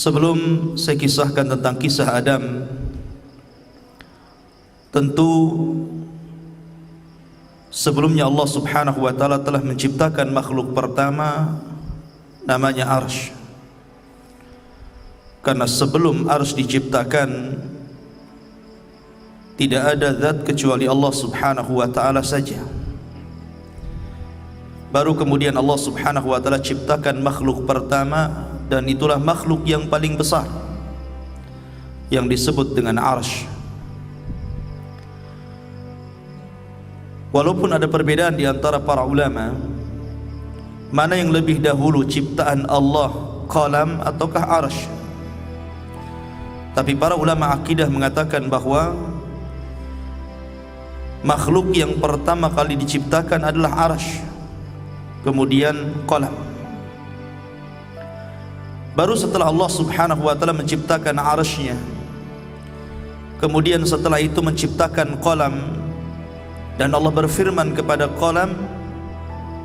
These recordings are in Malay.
Sebelum saya kisahkan tentang kisah Adam, tentu sebelumnya Allah Subhanahu wa taala telah menciptakan makhluk pertama namanya Arsy. Karena sebelum Arsy diciptakan tidak ada zat kecuali Allah Subhanahu wa taala saja. Baru kemudian Allah Subhanahu wa taala ciptakan makhluk pertama, dan itulah makhluk yang paling besar yang disebut dengan Arsy. Walaupun ada perbedaan di antara para ulama, mana yang lebih dahulu ciptaan Allah, qalam ataukah Arsy? Tapi para ulama akidah mengatakan bahwa makhluk yang pertama kali diciptakan adalah Arsy, kemudian qalam. Baru setelah Allah Subhanahu wa taala menciptakan Arsy-nya, kemudian setelah itu menciptakan qalam, dan Allah berfirman kepada qalam,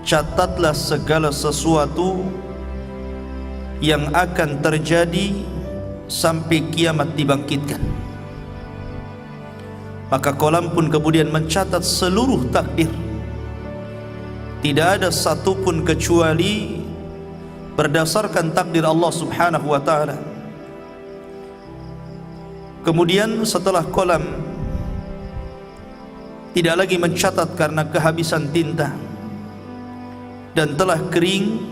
catatlah segala sesuatu yang akan terjadi sampai kiamat dibangkitkan. Maka qalam pun kemudian mencatat seluruh takdir. Tidak ada satupun kecuali berdasarkan takdir Allah Subhanahu wa taala. Kemudian setelah qalam tidak lagi mencatat karena kehabisan tinta dan telah kering,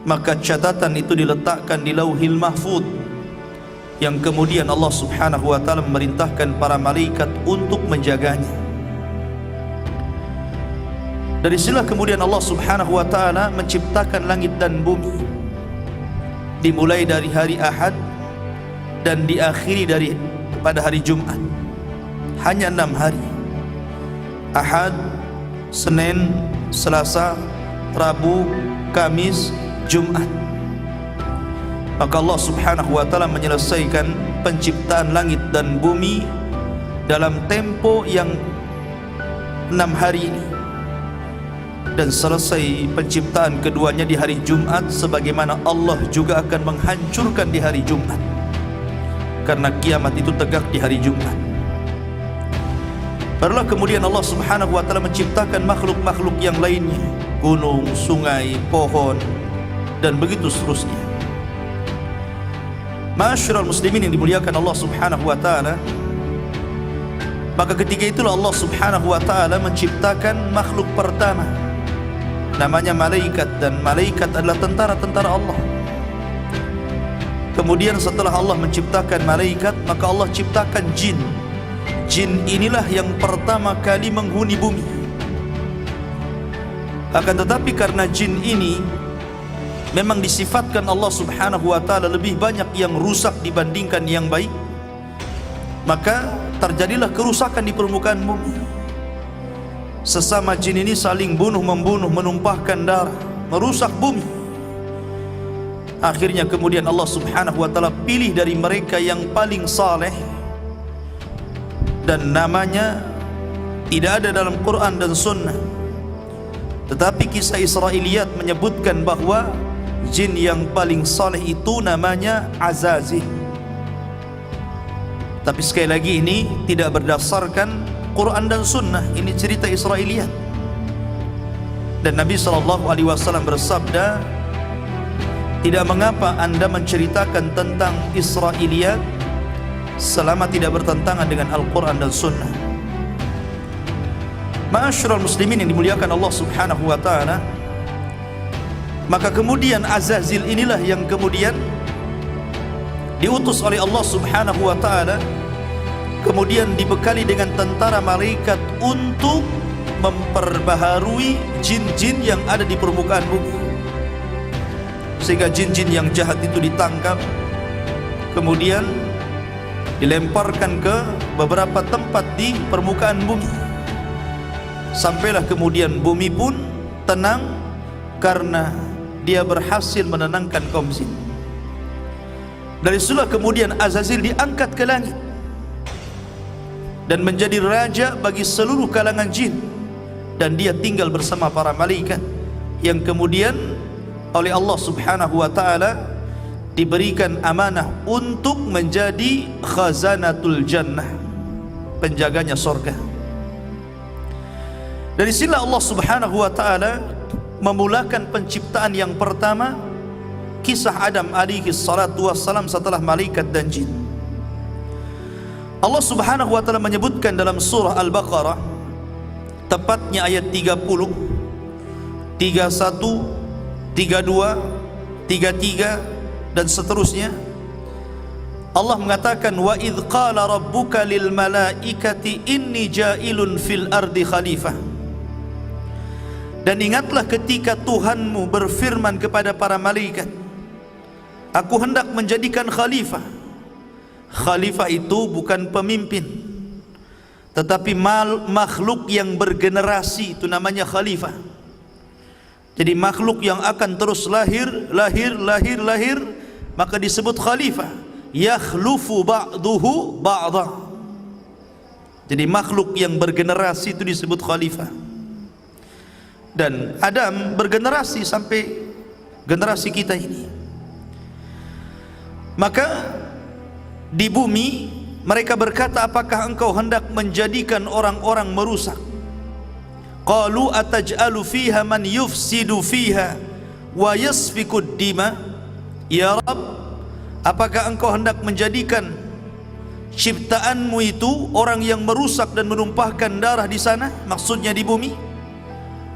maka catatan itu diletakkan di Lauhil Mahfuz, yang kemudian Allah Subhanahu wa taala memerintahkan para malaikat untuk menjaganya. Dari sinilah kemudian Allah Subhanahu wa taala menciptakan langit dan bumi, dimulai dari hari Ahad dan diakhiri pada hari Jumat. Hanya 6 hari: Ahad, Senin, Selasa, Rabu, Kamis, Jumat. Maka Allah Subhanahu wa taala menyelesaikan penciptaan langit dan bumi dalam tempo yang 6 hari ini, dan selesai penciptaan keduanya di hari Jumat, sebagaimana Allah juga akan menghancurkan di hari Jumat, karena kiamat itu tegak di hari Jumat. Barulah kemudian Allah Subhanahu wa taala menciptakan makhluk-makhluk yang lainnya, gunung, sungai, pohon, dan begitu seterusnya. Ma'asyiral muslimin yang dimuliakan Allah Subhanahu wa taala, maka ketika itulah Allah Subhanahu wa taala menciptakan makhluk pertama namanya malaikat, dan malaikat adalah tentara-tentara Allah. Kemudian setelah Allah menciptakan malaikat, maka Allah ciptakan jin. Jin inilah yang pertama kali menghuni bumi. Akan tetapi karena jin ini memang disifatkan Allah Subhanahu wa taala lebih banyak yang rusak dibandingkan yang baik, maka terjadilah kerusakan di permukaan bumi. Sesama jin ini saling bunuh-membunuh, menumpahkan darah, merusak bumi. Akhirnya kemudian Allah Subhanahu wa taala pilih dari mereka yang paling saleh, dan namanya tidak ada dalam Quran dan Sunnah, tetapi kisah Israiliyat menyebutkan bahwa jin yang paling saleh itu namanya Azazil. Tapi sekali lagi ini tidak berdasarkan Quran dan Sunnah, ini cerita Israiliyat. Dan Nabi SAW bersabda, tidak mengapa anda menceritakan tentang Israiliyat selama tidak bertentangan dengan Al-Quran dan Sunnah. Ma'asyiral muslimin yang dimuliakan Allah Subhanahu wa taala, maka kemudian Azazil inilah yang kemudian diutus oleh Allah Subhanahu wa taala, kemudian dibekali dengan tentara malaikat untuk memperbaharui jin-jin yang ada di permukaan bumi, sehingga jin-jin yang jahat itu ditangkap, kemudian dilemparkan ke beberapa tempat di permukaan bumi. Sampailah kemudian bumi pun tenang karena dia berhasil menenangkan kaum jin. Dari situlah kemudian Azazil diangkat ke langit dan menjadi raja bagi seluruh kalangan jin, dan dia tinggal bersama para malaikat yang kemudian oleh Allah Subhanahu wa taala diberikan amanah untuk menjadi khazanatul jannah, penjaganya surga. Dari sinilah Allah Subhanahu wa taala memulakan penciptaan yang pertama, kisah Adam alaihi salatu wassalam setelah malaikat dan jin. Allah Subhanahu wa taala menyebutkan dalam surah Al-Baqarah, tepatnya ayat 30, 31, 32, 33 dan seterusnya. Allah mengatakan, wa idh qala rabbuka lil malaikati inni ja'ilun fil ardi khalifah. Dan ingatlah ketika Tuhanmu berfirman kepada para malaikat, aku hendak menjadikan khalifah. Khalifah itu bukan pemimpin, tetapi makhluk yang bergenerasi, itu namanya khalifah. Jadi makhluk yang akan terus lahir, maka disebut khalifah. Yakhlufu ba'duhu ba'dha. Jadi makhluk yang bergenerasi itu disebut khalifah. Dan Adam bergenerasi sampai generasi kita ini. Maka di bumi mereka berkata, apakah engkau hendak menjadikan orang-orang merusak? Qalu ataj'alu fiha man yufsidu fiha wa yasfikud dima. Ya Rabb, apakah engkau hendak menjadikan ciptaanmu itu orang yang merusak dan menumpahkan darah di sana, maksudnya di bumi?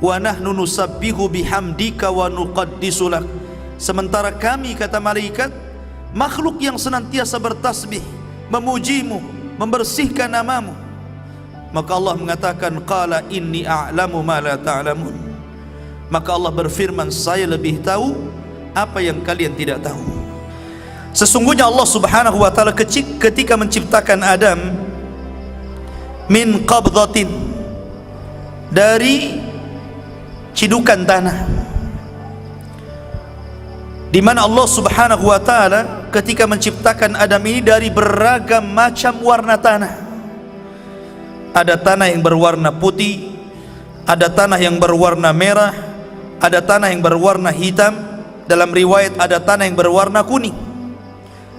Wa nahnu nusabbihu bihamdika wa nuqaddisu lak. Sementara kami, kata malaikat, makhluk yang senantiasa bertasbih, memujimu, membersihkan namamu. Maka Allah mengatakan, qala inni a'lamu ma la ta'lamun. Maka Allah berfirman, saya lebih tahu apa yang kalian tidak tahu. Sesungguhnya Allah Subhanahu wa taala ketika menciptakan Adam min qabdatin, dari cidukan tanah, di mana Allah Subhanahu wa taala ketika menciptakan Adam ini dari beragam macam warna tanah. Ada tanah yang berwarna putih, ada tanah yang berwarna merah, ada tanah yang berwarna hitam, dalam riwayat ada tanah yang berwarna kuning,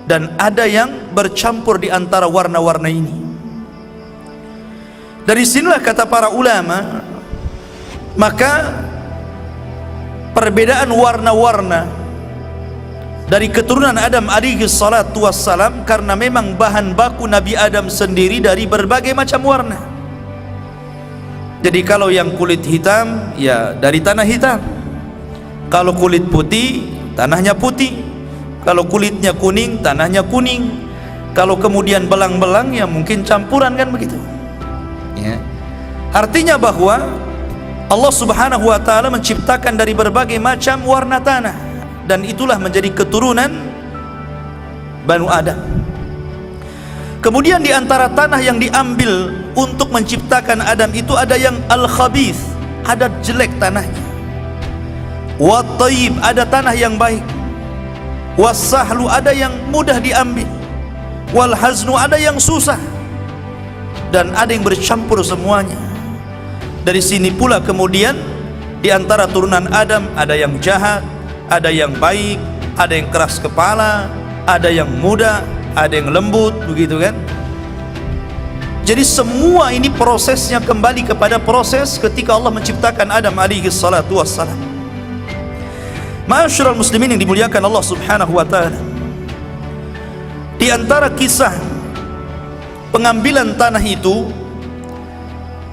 dan ada yang bercampur di antara warna-warna ini. Dari sinilah kata para ulama, maka perbedaan warna-warna dari keturunan Adam alaihi salatu wassalam, karena memang bahan baku Nabi Adam sendiri dari berbagai macam warna. Jadi kalau yang kulit hitam, ya dari tanah hitam. Kalau kulit putih, tanahnya putih. Kalau kulitnya kuning, tanahnya kuning. Kalau kemudian belang-belang, ya mungkin campuran, kan begitu ya. Artinya bahwa Allah Subhanahu wa taala menciptakan dari berbagai macam warna tanah, dan itulah menjadi keturunan Banu Adam. Kemudian di antara tanah yang diambil untuk menciptakan Adam itu ada yang al-khabith, ada jelek tanahnya. Wa thayyib, ada tanah yang baik. Was-sahlu, ada yang mudah diambil. Wal haznu, ada yang susah. Dan ada yang bercampur semuanya. Dari sini pula kemudian di antara turunan Adam ada yang jahat, ada yang baik, ada yang keras kepala, ada yang muda, ada yang lembut, begitu kan? Jadi semua ini prosesnya kembali kepada proses ketika Allah menciptakan Adam alaihi salatu wassalam. Ma'asyiral muslimin yang dimuliakan Allah Subhanahu wa taala, di antara kisah pengambilan tanah itu,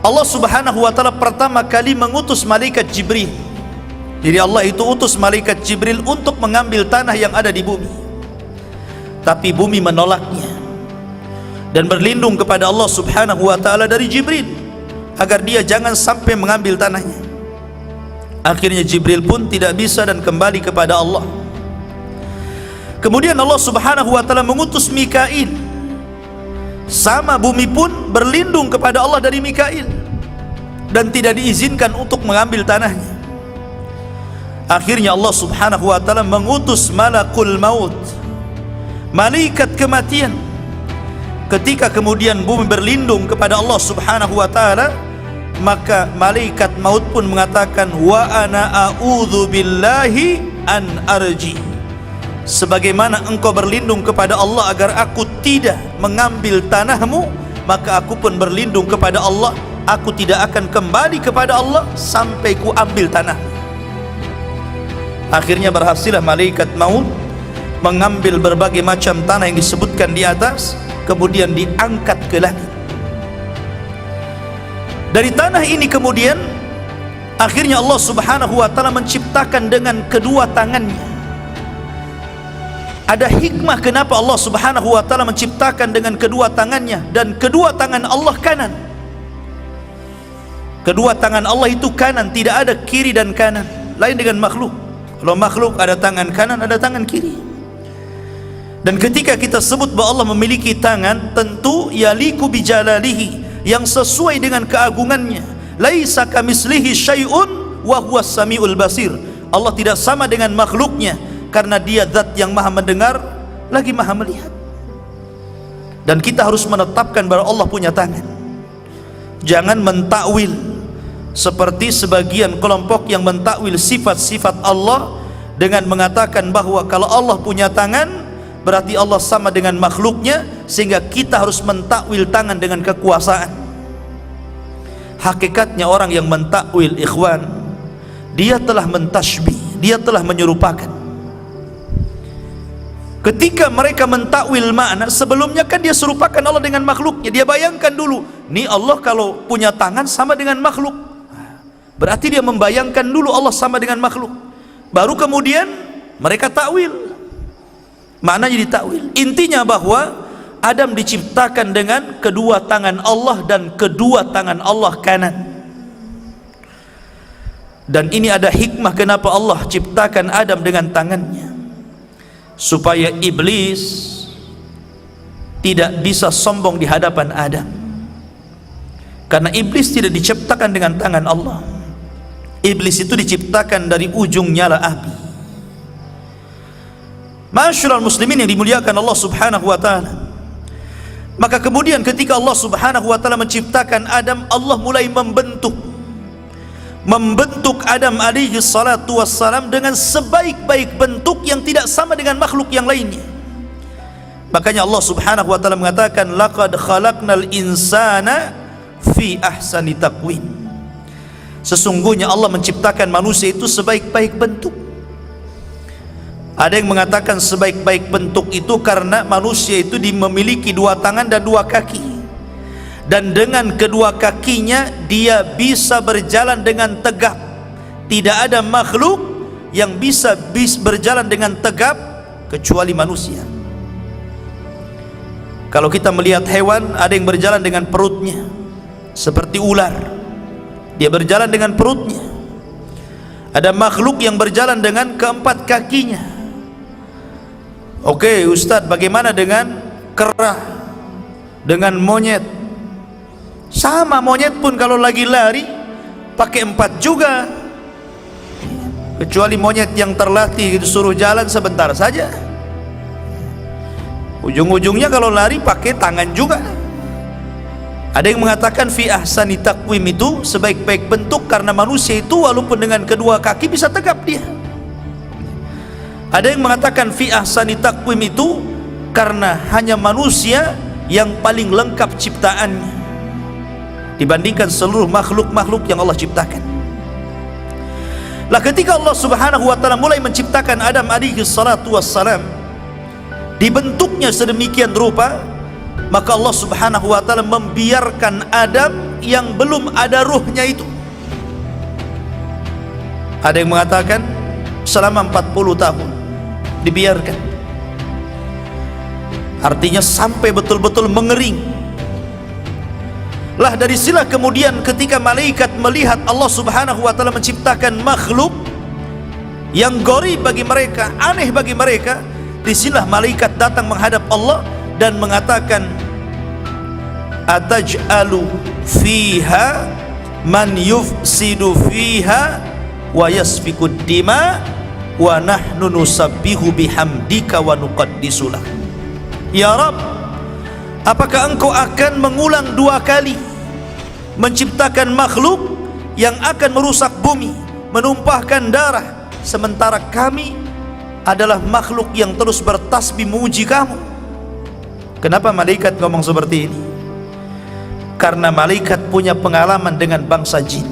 Allah Subhanahu wa taala pertama kali mengutus malaikat Jibril. Jadi Allah itu utus malaikat Jibril untuk mengambil tanah yang ada di bumi. Tapi bumi menolaknya dan berlindung kepada Allah Subhanahu wa taala dari Jibril agar dia jangan sampai mengambil tanahnya. Akhirnya Jibril pun tidak bisa dan kembali kepada Allah. Kemudian Allah Subhanahu wa taala mengutus Mikail. Sama bumi pun berlindung kepada Allah dari Mikail dan tidak diizinkan untuk mengambil tanahnya. Akhirnya Allah Subhanahu wa taala mengutus malakul maut, malaikat kematian. Ketika kemudian bumi berlindung kepada Allah Subhanahu wa taala, maka malaikat maut pun mengatakan, wa ana a'udzu billahi an arji. sebagaimana engkau berlindung kepada Allah agar aku tidak mengambil tanahmu, maka aku pun berlindung kepada Allah, aku tidak akan kembali kepada Allah sampai ku ambil tanah. Akhirnya berhasillah malaikat maut mengambil berbagai macam tanah yang disebutkan di atas, kemudian diangkat ke langit. Dari tanah ini kemudian akhirnya Allah Subhanahu wa taala menciptakan dengan kedua tangannya. Ada hikmah kenapa Allah Subhanahu wa taala menciptakan dengan kedua tangannya, dan kedua tangan Allah kanan. Kedua tangan Allah itu kanan, tidak ada kiri dan kanan, lain dengan makhluk. Kalau makhluk ada tangan kanan, ada tangan kiri. Dan ketika kita sebut bahwa Allah memiliki tangan, tentu yaliku bijalalihi, yang sesuai dengan keagungannya. Laisa kamislihi syai'un wa huwas samiul basir. Allah tidak sama dengan makhluknya, karena dia zat yang maha mendengar lagi maha melihat. Dan kita harus menetapkan bahwa Allah punya tangan. Jangan mentakwil seperti sebagian kelompok yang mentakwil sifat-sifat Allah dengan mengatakan bahwa kalau Allah punya tangan berarti Allah sama dengan makhluknya, sehingga kita harus mentakwil tangan dengan kekuasaan. Hakikatnya orang yang mentakwil, ikhwan, dia telah mentasybih, dia telah menyerupakan. Ketika mereka mentakwil makna, sebelumnya kan dia serupakan Allah dengan makhluknya. Dia bayangkan dulu, nih Allah kalau punya tangan sama dengan makhluk, berarti dia membayangkan dulu Allah sama dengan makhluk. Baru kemudian mereka takwil, maknanya ditakwil. Intinya bahwa Adam diciptakan dengan kedua tangan Allah, dan kedua tangan Allah kanan. Dan ini ada hikmah kenapa Allah ciptakan Adam dengan tangannya, supaya iblis tidak bisa sombong di hadapan Adam, karena iblis tidak diciptakan dengan tangan Allah. Iblis itu diciptakan dari ujung nyala api. Ma'asyiral muslimin yang dimuliakan Allah Subhanahu wa taala, maka kemudian ketika Allah Subhanahu wa taala menciptakan Adam, Allah mulai membentuk Adam alaihi salatu wassalam dengan sebaik-baik bentuk yang tidak sama dengan makhluk yang lainnya. Makanya Allah Subhanahu wa taala mengatakan, laqad khalaqnal insana fi ahsani taqwim. Sesungguhnya Allah menciptakan manusia itu sebaik-baik bentuk. Ada yang mengatakan sebaik-baik bentuk itu karena manusia itu memiliki dua tangan dan dua kaki, dan dengan kedua kakinya dia bisa berjalan dengan tegap. Tidak ada makhluk yang bisa berjalan dengan tegap kecuali manusia. Kalau kita melihat hewan, ada yang berjalan dengan perutnya, seperti ular, dia berjalan dengan perutnya. Ada makhluk yang berjalan dengan keempat kakinya. Oke Ustadz, bagaimana dengan kera, dengan monyet? Sama, monyet pun kalau lagi lari pakai empat juga, kecuali monyet yang terlatih disuruh jalan sebentar saja, ujung-ujungnya kalau lari pakai tangan juga. Ada yang mengatakan fi ahsani taqwim itu sebaik-baik bentuk karena manusia itu walaupun dengan kedua kaki bisa tegap dia. Ada yang mengatakan fi ahsani taqwim itu karena hanya manusia yang paling lengkap ciptaannya dibandingkan seluruh makhluk-makhluk yang Allah ciptakan. Lah ketika Allah Subhanahu wa taala mulai menciptakan Adam alaihi salatu wassalam, dibentuknya sedemikian rupa, maka Allah Subhanahu wa taala membiarkan Adam yang belum ada ruhnya itu. Ada yang mengatakan selama 40 tahun dibiarkan, artinya sampai betul-betul mengering. Lah dari sila kemudian ketika malaikat melihat Allah Subhanahu wa taala menciptakan makhluk yang gharib bagi mereka, aneh bagi mereka, di sila malaikat datang menghadap Allah dan mengatakan, ataj'alu fiha man yufsidu fiha wa yasfikud dima wa nahnu nusabbihu bihamdika wa nuqaddisulah. Ya Rabb, apakah engkau akan mengulang dua kali menciptakan makhluk yang akan merusak bumi, menumpahkan darah, sementara kami adalah makhluk yang terus bertasbih memuji kamu. Kenapa malaikat ngomong seperti ini? Karena malaikat punya pengalaman dengan bangsa jin.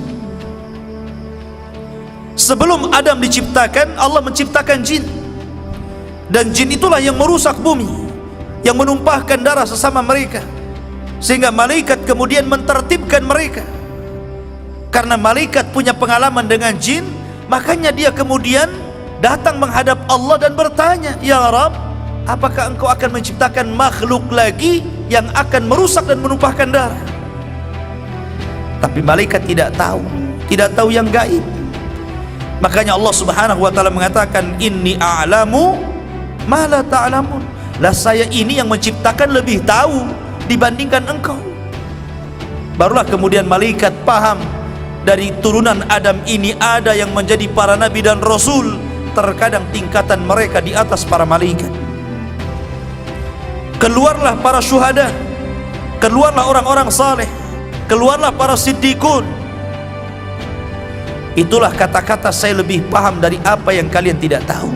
Sebelum Adam diciptakan, Allah menciptakan jin. Dan jin itulah yang merusak bumi, yang menumpahkan darah sesama mereka, sehingga malaikat kemudian mentertibkan mereka. Karena malaikat punya pengalaman dengan jin, makanya dia kemudian datang menghadap Allah dan bertanya, "Ya Rabb, apakah engkau akan menciptakan makhluk lagi yang akan merusak dan menumpahkan darah?" Tapi malaikat tidak tahu yang gaib. Makanya Allah Subhanahu wa taala mengatakan, "Inni a'lamu ma la ta'lamun." Lah saya ini yang menciptakan lebih tahu dibandingkan engkau. Barulah kemudian malaikat paham, dari turunan Adam ini ada yang menjadi para nabi dan rasul. Terkadang tingkatan mereka di atas para malaikat. Keluarlah para syuhada, keluarlah orang-orang saleh, keluarlah para siddiqun. Itulah kata-kata saya lebih paham dari apa yang kalian tidak tahu.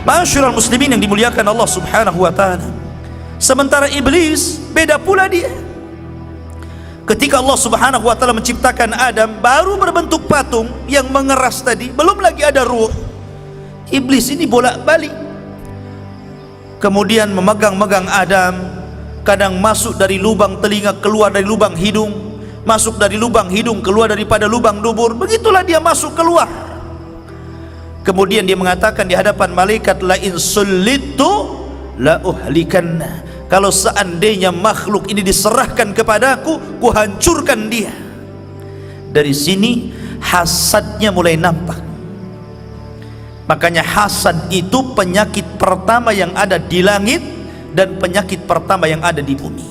Ma'asyiral muslimin yang dimuliakan Allah Subhanahu wa taala. Sementara iblis beda pula dia. Ketika Allah Subhanahu wa taala menciptakan Adam, baru berbentuk patung yang mengeras tadi, belum lagi ada ruh. Iblis ini bolak-balik. Kemudian memegang-megang Adam, kadang masuk dari lubang telinga, keluar dari lubang hidung, masuk dari lubang hidung, keluar daripada lubang dubur. Begitulah dia masuk keluar. Kemudian dia mengatakan di hadapan malaikat, "La in sullitu la uhlikanna." Kalau seandainya makhluk ini diserahkan kepadaku, ku hancurkan dia. Dari sini hasadnya mulai nampak. Makanya hasad itu penyakit pertama yang ada di langit dan penyakit pertama yang ada di bumi.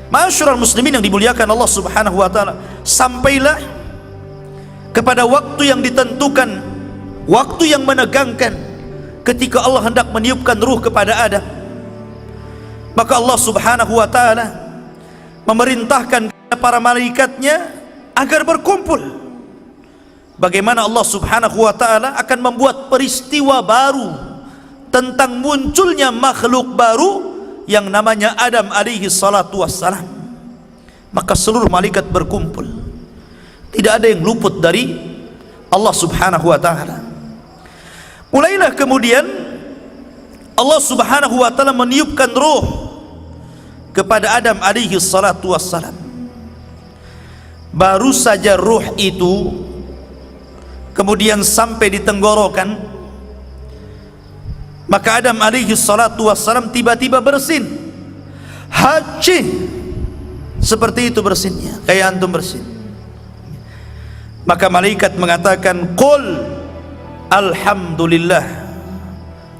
Ma'asyiral muslimin yang dimuliakan Allah Subhanahu wa taala, sampailah kepada waktu yang ditentukan, waktu yang menegangkan, ketika Allah hendak meniupkan ruh kepada Adam. Maka Allah Subhanahu wa taala memerintahkan kepada para malaikatnya agar berkumpul. Bagaimana Allah Subhanahu wa taala akan membuat peristiwa baru tentang munculnya makhluk baru yang namanya Adam alaihi salatu wassalam. Maka seluruh malaikat berkumpul. Tidak ada yang luput dari Allah Subhanahu wa taala. Mulailah kemudian Allah Subhanahu wa taala meniupkan ruh kepada Adam alaihi salatu wassalam. Baru saja ruh itu kemudian sampai di tenggorokan, maka Adam alaihi salatu wassalam tiba-tiba bersin. Haji, seperti itu bersinnya, kayak antum bersin. Maka malaikat mengatakan, "Qul alhamdulillah."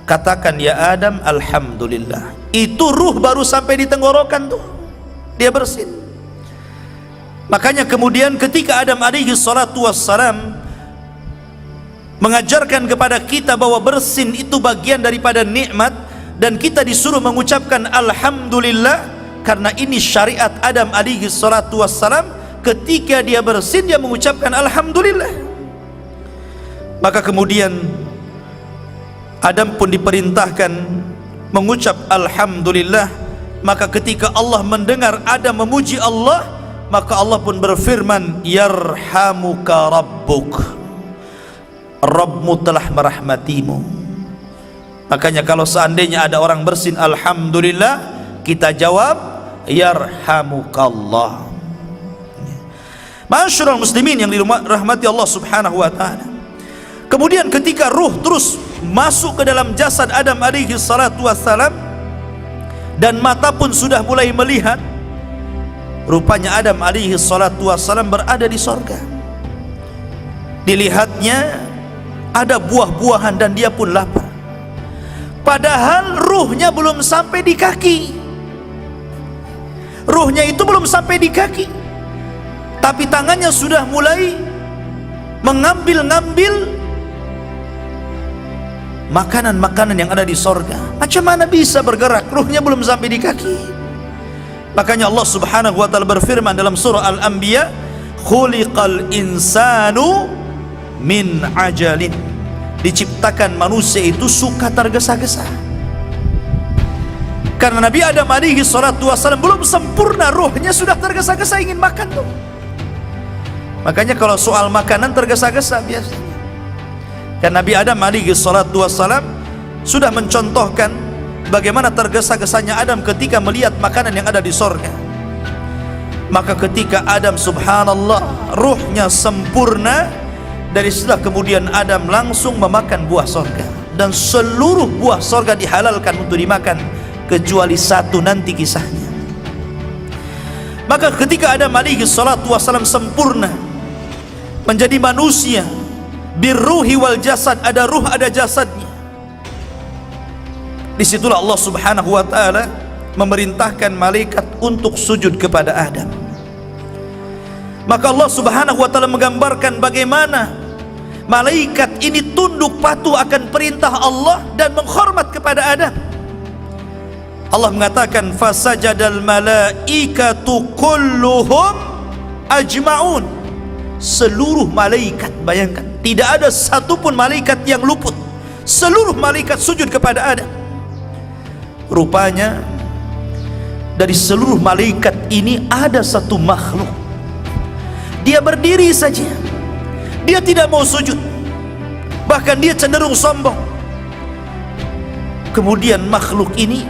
Katakan ya Adam, alhamdulillah. Itu ruh baru sampai di tenggorokan tuh, dia bersin. Makanya kemudian ketika Adam alaihi salatu wassalam mengajarkan kepada kita bahwa bersin itu bagian daripada nikmat, dan kita disuruh mengucapkan alhamdulillah, karena ini syariat Adam alaihi salatu wassalam. Ketika dia bersin, dia mengucapkan alhamdulillah. Maka kemudian Adam pun diperintahkan mengucap alhamdulillah. Maka ketika Allah mendengar Adam memuji Allah, maka Allah pun berfirman, "Yarhamuka rabbuk." Rabbmu telah merahmatimu. Makanya kalau seandainya ada orang bersin alhamdulillah, kita jawab yarhamukallah. Ma'asyiral muslimin yang dirahmati Allah Subhanahu wa taala. Kemudian ketika ruh terus masuk ke dalam jasad Adam alaihi salatu wassalam, dan mata pun sudah mulai melihat, rupanya Adam alaihi salatu wassalam berada di sorga. Dilihatnya ada buah-buahan dan dia pun lapar. Padahal ruhnya belum sampai di kaki. Ruhnya itu belum sampai di kaki, tapi tangannya sudah mulai mengambil-ngambil makanan-makanan yang ada di sorga. Macam mana bisa bergerak? Ruhnya belum sampai di kaki. Makanya Allah Subhanahu wa taala berfirman dalam surah Al-Anbiya, "Khuliqal insanu min ajalin." diciptakan manusia itu suka tergesa-gesa. Karena Nabi Adam alaihi salatu wassalam belum sempurna, ruhnya sudah tergesa-gesa ingin makan tuh. Makanya kalau soal makanan tergesa-gesa biasanya. Karena Nabi Adam alaihi salatu wassalam sudah mencontohkan bagaimana tergesa-gesanya Adam ketika melihat makanan yang ada di sorga. Maka ketika Adam subhanallah ruhnya sempurna, dari setelah kemudian Adam langsung memakan buah sorga. Dan seluruh buah sorga dihalalkan untuk dimakan, kecuali satu, nanti kisahnya. Maka ketika Adam alaihi salatu wassalam sempurna menjadi manusia, birruhi wal jasad, ada ruh ada jasadnya, disitulah Allah subhanahu wa ta'ala memerintahkan malaikat untuk sujud kepada Adam. Maka Allah subhanahu wa ta'ala menggambarkan bagaimana malaikat ini tunduk patuh akan perintah Allah dan menghormat kepada Adam. Allah mengatakan fasajadal malaikatu kulluhum ajma'un. Seluruh malaikat, bayangkan, tidak ada satupun malaikat yang luput. Seluruh malaikat sujud kepada Adam. Rupanya dari seluruh malaikat ini ada satu makhluk, dia berdiri saja, dia tidak mau sujud, bahkan dia cenderung sombong. Kemudian makhluk ini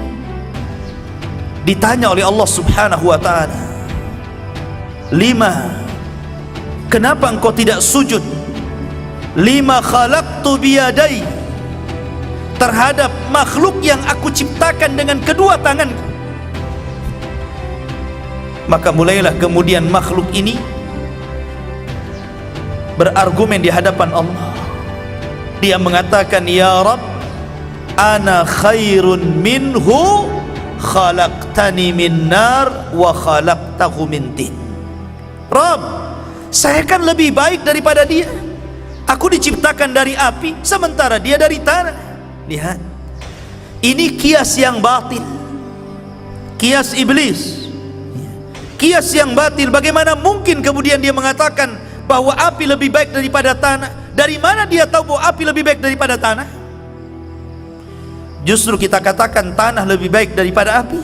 ditanya oleh Allah subhanahu wa ta'ala, lima, kenapa engkau tidak sujud? Lima khalaqtu biyadai, terhadap makhluk yang aku ciptakan dengan kedua tanganku. Maka mulailah kemudian makhluk ini berargumen di hadapan Allah. Dia mengatakan, ya Rabb, ana khairun minhu, khalaqtani min nar wa khalaqtahu min tin. Rabb, saya kan lebih baik daripada dia. Aku diciptakan dari api, sementara dia dari tanah. Lihat, ini kias yang batil, kias iblis, kias yang batil. Bagaimana mungkin kemudian dia mengatakan bahwa api lebih baik daripada tanah? Dari mana dia tahu bahwa api lebih baik daripada tanah? Justru kita katakan tanah lebih baik daripada api.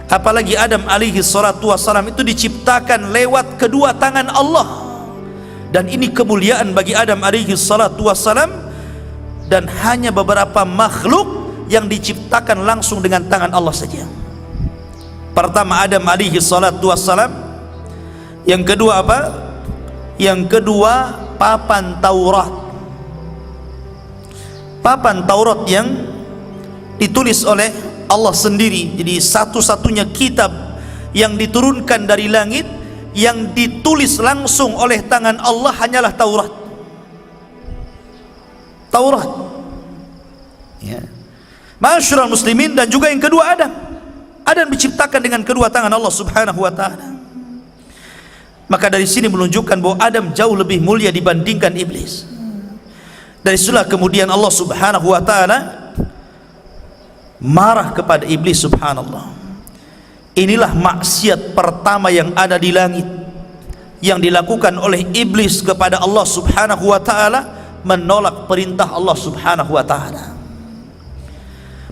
Apalagi Adam alaihi salatu wassalam itu diciptakan lewat kedua tangan Allah. Dan ini kemuliaan bagi Adam alaihi salatu wassalam. Dan hanya beberapa makhluk yang diciptakan langsung dengan tangan Allah saja. Pertama Adam alaihi salatu wassalam. Yang kedua apa? Yang kedua papan Taurat. Papan Taurat yang ditulis oleh Allah sendiri. Jadi satu-satunya kitab yang diturunkan dari langit yang ditulis langsung oleh tangan Allah hanyalah Taurat. Taurat, ya. Ma'asyiral muslimin, dan juga yang kedua Adam. Adam diciptakan dengan kedua tangan Allah subhanahu wa ta'ala. Maka dari sini menunjukkan bahwa Adam jauh lebih mulia dibandingkan iblis. Dari situlah kemudian Allah subhanahu wa ta'ala marah kepada iblis, subhanallah. Inilah maksiat pertama yang ada di langit, yang dilakukan oleh iblis kepada Allah subhanahu wa ta'ala, menolak perintah Allah subhanahu wa ta'ala.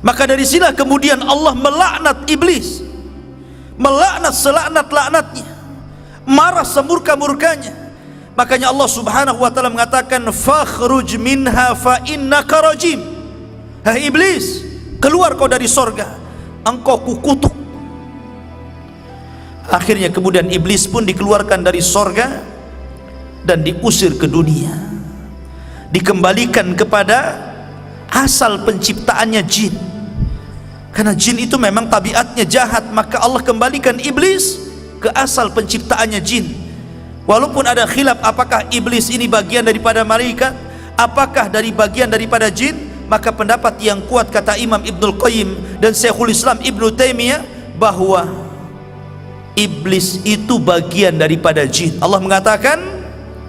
Maka dari sinilah kemudian Allah melaknat iblis, melaknat selaknat-laknatnya, marah semurka-murkanya. Makanya Allah subhanahu wa ta'ala mengatakan, fakhruj minha fa innaka rajim. Hai iblis, keluar kau dari sorga, engkau kukutuk. Akhirnya kemudian iblis pun dikeluarkan dari sorga dan diusir ke dunia, dikembalikan kepada asal penciptaannya, jin. Karena jin itu memang tabiatnya jahat, maka Allah kembalikan iblis ke asal penciptaannya, jin. Walaupun ada khilaf apakah iblis ini bagian daripada malaikat, apakah dari bagian daripada jin, maka pendapat yang kuat kata Imam Ibnul Qayyim dan Syekhul Islam Ibnu Taimiyah bahwa iblis itu bagian daripada jin. Allah mengatakan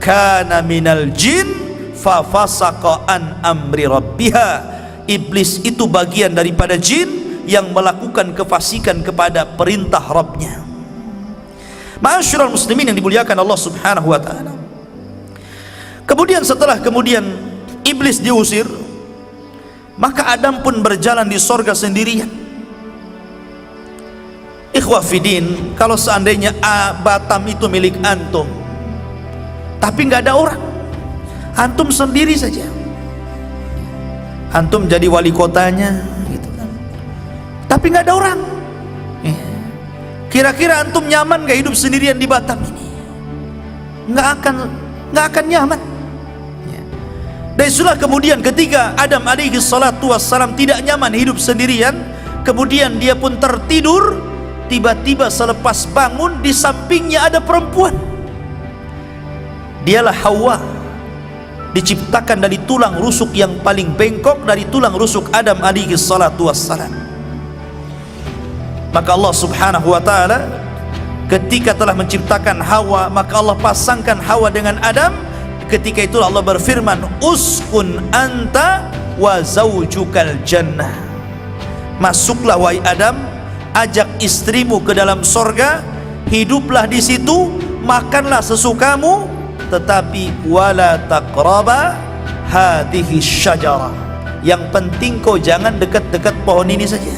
kana minal jin fa fasaqa an amri rabbiha. Iblis itu bagian daripada jin yang melakukan kefasikan kepada perintah Rabbnya. Ma'asyiral muslimin yang dimuliakan Allah subhanahu wa ta'ala. Kemudian setelah kemudian iblis diusir, maka Adam pun berjalan di sorga sendirian. Ikhwah fidin, kalau seandainya Batam itu milik antum, tapi nggak ada orang, antum sendiri saja, antum jadi wali kotanya gitu kan, tapi nggak ada orang, kira-kira antum nyaman nggak hidup sendirian di Batam ini? Nggak akan nyaman. Dan itulah kemudian ketika Adam alaihi salatu wassalam tidak nyaman hidup sendirian, kemudian dia pun tertidur. Tiba-tiba selepas bangun, di sampingnya ada perempuan. Dialah Hawa, diciptakan dari tulang rusuk yang paling bengkok, dari tulang rusuk Adam alaihi salatu wassalam. Maka Allah subhanahu wa ta'ala ketika telah menciptakan Hawa, maka Allah pasangkan Hawa dengan Adam. Ketika itu Allah berfirman, uskun anta wa zaujukal jannah. Masuklah wahai Adam, ajak istrimu ke dalam sorga, hiduplah di situ, makanlah sesukamu, tetapi wala taqraba hadhihi syajarah. Yang penting kau jangan dekat-dekat pohon ini saja.